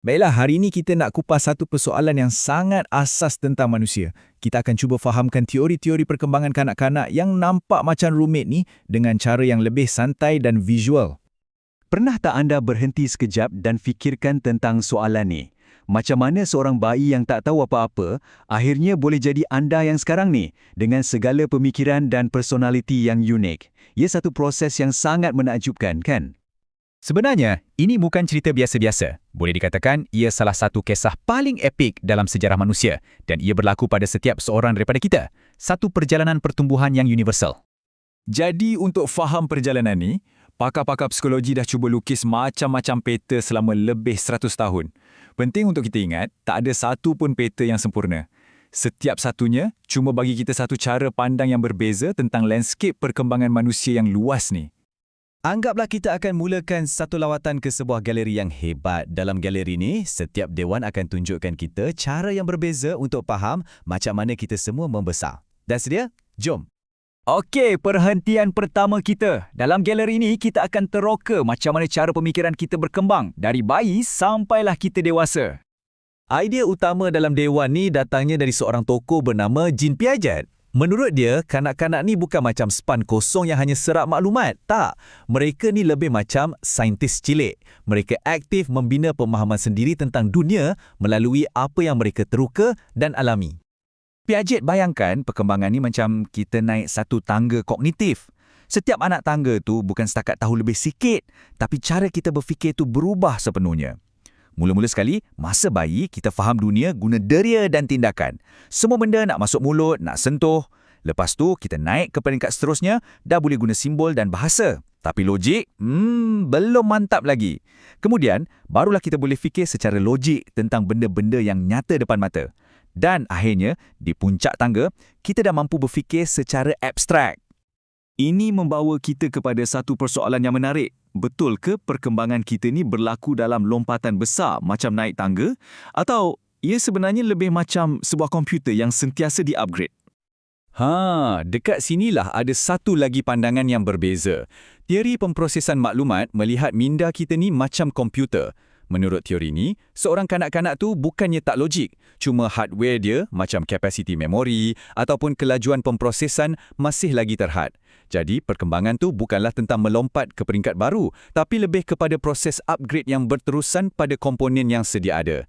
Baiklah, hari ini kita nak kupas satu persoalan yang sangat asas tentang manusia. Kita akan cuba fahamkan teori-teori perkembangan kanak-kanak yang nampak macam rumit ni dengan cara yang lebih santai dan visual. Pernah tak anda berhenti sekejap dan fikirkan tentang soalan ni? Macam mana seorang bayi yang tak tahu apa-apa, akhirnya boleh jadi anda yang sekarang ni, dengan segala pemikiran dan personaliti yang unik. Ia satu proses yang sangat menakjubkan, kan? Sebenarnya, ini bukan cerita biasa-biasa. Boleh dikatakan ia salah satu kisah paling epik dalam sejarah manusia dan ia berlaku pada setiap seorang daripada kita. Satu perjalanan pertumbuhan yang universal. Jadi untuk faham perjalanan ni, pakar-pakar psikologi dah cuba lukis macam-macam peta selama lebih 100 tahun. Penting untuk kita ingat, tak ada satu pun peta yang sempurna. Setiap satunya cuma bagi kita satu cara pandang yang berbeza tentang landscape perkembangan manusia yang luas ni. Anggaplah kita akan mulakan satu lawatan ke sebuah galeri yang hebat. Dalam galeri ni, setiap dewan akan tunjukkan kita cara yang berbeza untuk faham macam mana kita semua membesar. Dah sedia? Jom! Okey, perhentian pertama kita. Dalam galeri ini, kita akan teroka macam mana cara pemikiran kita berkembang dari bayi sampailah kita dewasa. Idea utama dalam dewan ni datangnya dari seorang tokoh bernama Jean Piaget. Menurut dia, kanak-kanak ni bukan macam span kosong yang hanya serap maklumat. Tak, mereka ni lebih macam saintis cilik. Mereka aktif membina pemahaman sendiri tentang dunia melalui apa yang mereka teroka dan alami. Piaget bayangkan perkembangan ni macam kita naik satu tangga kognitif. Setiap anak tangga tu bukan setakat tahu lebih sikit, tapi cara kita berfikir tu berubah sepenuhnya. Mula-mula sekali, masa bayi, kita faham dunia guna deria dan tindakan. Semua benda nak masuk mulut, nak sentuh. Lepas tu, kita naik ke peringkat seterusnya, dah boleh guna simbol dan bahasa. Tapi logik, belum mantap lagi. Kemudian, barulah kita boleh fikir secara logik tentang benda-benda yang nyata depan mata. Dan akhirnya, di puncak tangga, kita dah mampu berfikir secara abstrak. Ini membawa kita kepada satu persoalan yang menarik. Betul ke perkembangan kita ni berlaku dalam lompatan besar macam naik tangga? Atau ia sebenarnya lebih macam sebuah komputer yang sentiasa di-upgrade? Dekat sinilah ada satu lagi pandangan yang berbeza. Teori pemprosesan maklumat melihat minda kita ni macam komputer. Menurut teori ni, seorang kanak-kanak tu bukannya tak logik, cuma hardware dia macam kapasiti memori ataupun kelajuan pemprosesan masih lagi terhad. Jadi, perkembangan tu bukanlah tentang melompat ke peringkat baru, tapi lebih kepada proses upgrade yang berterusan pada komponen yang sedia ada.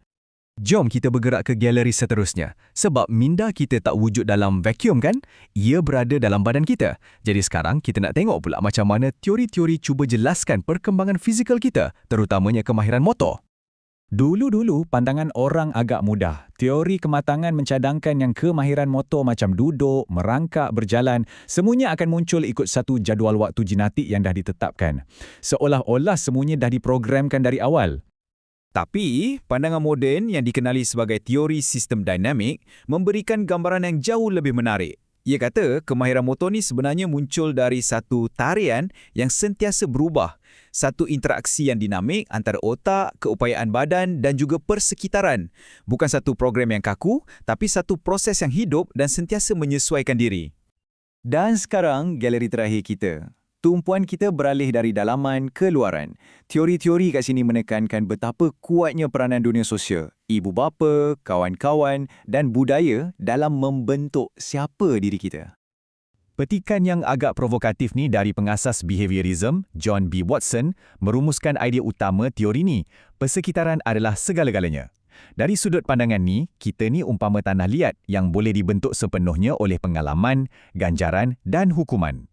Jom kita bergerak ke galeri seterusnya. Sebab minda kita tak wujud dalam vacuum kan? Ia berada dalam badan kita. Jadi sekarang kita nak tengok pula macam mana teori-teori cuba jelaskan perkembangan fizikal kita, terutamanya kemahiran motor. Dulu-dulu, pandangan orang agak mudah. Teori kematangan mencadangkan yang kemahiran motor macam duduk, merangkak, berjalan, semuanya akan muncul ikut satu jadual waktu genetik yang dah ditetapkan. Seolah-olah semuanya dah diprogramkan dari awal. Tapi, pandangan moden yang dikenali sebagai teori sistem dinamik memberikan gambaran yang jauh lebih menarik. Ia kata kemahiran motor ni sebenarnya muncul dari satu tarian yang sentiasa berubah. Satu interaksi yang dinamik antara otak, keupayaan badan dan juga persekitaran. Bukan satu program yang kaku, tapi satu proses yang hidup dan sentiasa menyesuaikan diri. Dan sekarang, galeri terakhir kita. Tumpuan kita beralih dari dalaman ke luaran. Teori-teori kat sini menekankan betapa kuatnya peranan dunia sosial, ibu bapa, kawan-kawan dan budaya dalam membentuk siapa diri kita. Petikan yang agak provokatif ni dari pengasas behaviorism, John B. Watson, merumuskan idea utama teori ni. Persekitaran adalah segala-galanya. Dari sudut pandangan ni, kita ni umpama tanah liat yang boleh dibentuk sepenuhnya oleh pengalaman, ganjaran dan hukuman.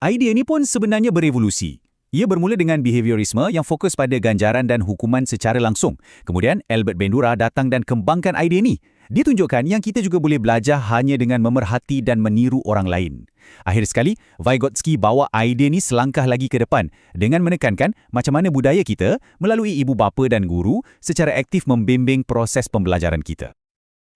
Idea ni pun sebenarnya berevolusi. Ia bermula dengan behaviorisme yang fokus pada ganjaran dan hukuman secara langsung. Kemudian, Albert Bandura datang dan kembangkan idea ni. Dia tunjukkan yang kita juga boleh belajar hanya dengan memerhati dan meniru orang lain. Akhir sekali, Vygotsky bawa idea ni selangkah lagi ke depan dengan menekankan macam mana budaya kita melalui ibu bapa dan guru secara aktif membimbing proses pembelajaran kita.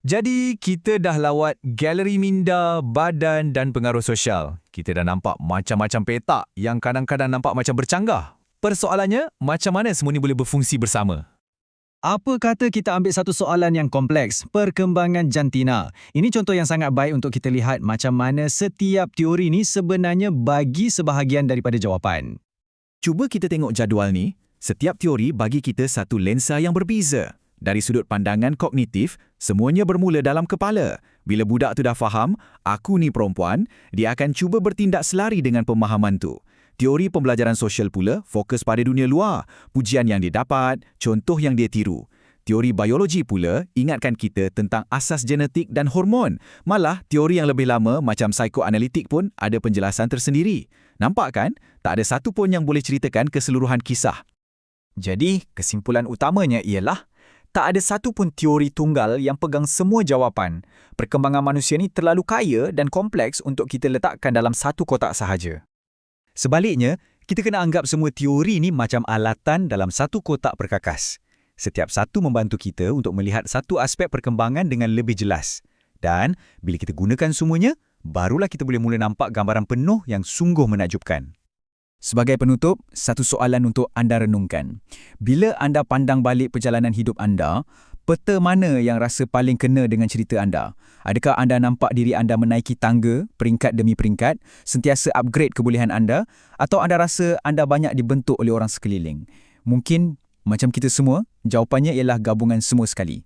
Jadi, kita dah lawat galeri minda, badan dan pengaruh sosial. Kita dah nampak macam-macam petak yang kadang-kadang nampak macam bercanggah. Persoalannya, macam mana semua ni boleh berfungsi bersama? Apa kata kita ambil satu soalan yang kompleks, perkembangan jantina. Ini contoh yang sangat baik untuk kita lihat macam mana setiap teori ni sebenarnya bagi sebahagian daripada jawapan. Cuba kita tengok jadual ni. Setiap teori bagi kita satu lensa yang berbeza. Dari sudut pandangan kognitif, semuanya bermula dalam kepala. Bila budak tu dah faham, aku ni perempuan, dia akan cuba bertindak selari dengan pemahaman tu. Teori pembelajaran sosial pula fokus pada dunia luar, pujian yang dia dapat, contoh yang dia tiru. Teori biologi pula ingatkan kita tentang asas genetik dan hormon. Malah, teori yang lebih lama macam psikoanalitik pun ada penjelasan tersendiri. Nampak kan? Tak ada satu pun yang boleh ceritakan keseluruhan kisah. Jadi, kesimpulan utamanya ialah tak ada satu pun teori tunggal yang pegang semua jawapan. Perkembangan manusia ni terlalu kaya dan kompleks untuk kita letakkan dalam satu kotak sahaja. Sebaliknya, kita kena anggap semua teori ni macam alatan dalam satu kotak perkakas. Setiap satu membantu kita untuk melihat satu aspek perkembangan dengan lebih jelas. Dan bila kita gunakan semuanya, barulah kita boleh mula nampak gambaran penuh yang sungguh menakjubkan. Sebagai penutup, satu soalan untuk anda renungkan. Bila anda pandang balik perjalanan hidup anda, peta mana yang rasa paling kena dengan cerita anda? Adakah anda nampak diri anda menaiki tangga, peringkat demi peringkat, sentiasa upgrade kebolehan anda, atau anda rasa anda banyak dibentuk oleh orang sekeliling? Mungkin, macam kita semua, jawapannya ialah gabungan semua sekali.